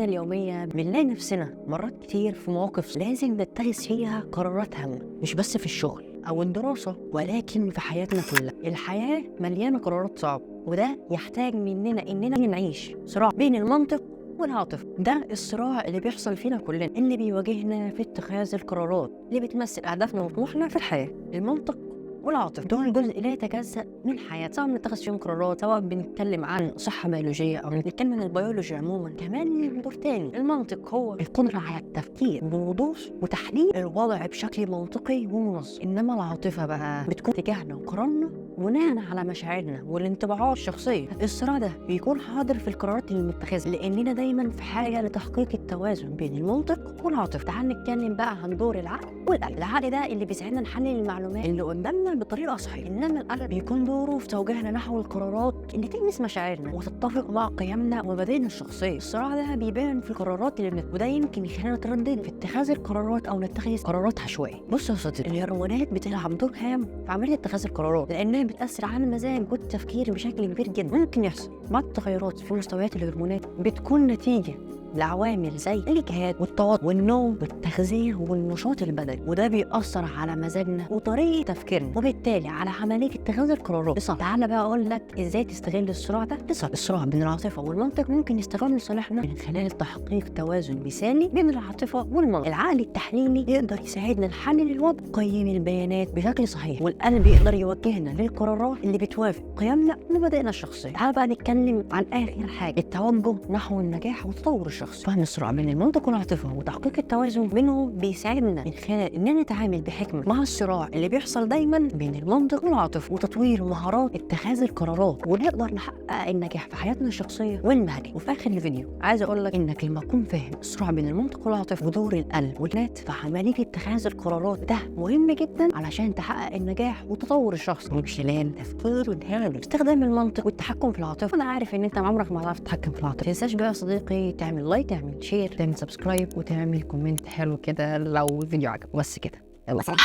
حياتنا اليومية بنلاقي نفسنا مرات كتير في مواقف لازم نتخذ فيها قرارات هامة، مش بس في الشغل أو الدراسة ولكن في حياتنا كلها. الحياة مليانة قرارات صعبة، وده يحتاج مننا إننا نعيش صراع بين المنطق والعاطفة. ده الصراع اللي بيحصل فينا كلنا، اللي بيواجهنا في اتخاذ القرارات اللي بتمثل أهدافنا وطموحنا في الحياة. المنطق والعاطفة دول جزء لا يتجزأ من حياتنا، سواء بنتخذ فيهم قرارات، سواء بنتكلم عن صحة بيولوجية أو بنتكلم عن البيولوجي عموما. كمان دور تاني، المنطق هو القدرة على التفكير بوضوح وتحليل الوضع بشكل منطقي ومنظم، إنما العاطفة بقى بتكون تجاهنا وقرارنا بناء على مشاعرنا والانطباعات الشخصية. الصراع ده بيكون حاضر في القرارات اللي بنتخذها، لأننا دايما في حاجة لتحقيق التوازن بين المنطق والعاطفة. تعال نتكلم بقى عن دور العقل والقلب. العقل ده اللي بيساعدنا نحلل المعلومات اللي قدامنا بطريقة صحيحة، إنما القلب بيكون دوره في توجيهنا نحو القرارات اللي تلمس مشاعرنا وتتفق مع قيمنا ومبادئنا الشخصية. الصراع ده بيبان في القرارات اللي وده يمكن يخلينا نتردد في اتخاذ القرارات أو نتخذ قرارات عشوائية. بص يا صديقي، الهرمونات بتلعب دور هام في عملية اتخاذ القرارات، لأنها بتأثر على المزاج والتفكير بشكل كبير جدا. ممكن يحصل بعض التغيرات في مستويات الهرمونات بتكون نتيجة لعوامل زي الإجهاد والتوتر والنوم والتغذية والنشاط البدني، وده بيأثر على مزاجنا وطريقة تفكيرنا وبالتالي على عملية اتخاذ القرارات. تعالى بقى أقول لك إزاي تستغل الصراع ده. الصراع بين العاطفة والمنطق ممكن يستغل لصالحنا من خلال تحقيق توازن مثالي بين العاطفة والمنطق. العقل التحليلي يقدر يساعدنا نحلل الوضع، نقيم البيانات بشكل صحيح، والقلب يقدر يوجهنا للقرارات اللي بتوافق قيمنا ومبادئنا الشخصية. تعالى بقى نتكلم عن آخر حاجة، التوجه نحو النجاح وتطور الشخص. فهم الصراع بين المنطق والعاطفة وتحقيق التوازن بينهم بيساعدنا من خلال اننا نتعامل بحكمة مع الصراع اللي بيحصل دايما بين المنطق والعاطفة، وتطوير مهارات اتخاذ القرارات، ونقدر نحقق النجاح في حياتنا الشخصية والمهنية. وفي اخر الفيديو عايز اقول لك انك لما تكون فاهم الصراع بين المنطق والعاطفة ودور القلب والذات في عملية اتخاذ القرارات، ده مهم جدا علشان تحقق النجاح وتطور الشخص من خلال تفكير وتهاون استخدام المنطق والتحكم في العاطفة. انا عارف ان انت عمرك ما هتعرف تتحكم في العاطفة. متنساش بقى يا صديقي تعمل لايك، تعمل شير، تعمل سبسكرايب، وتعمل كومنت حلو كده لو الفيديو عجبك. بس كده، يلا سلام.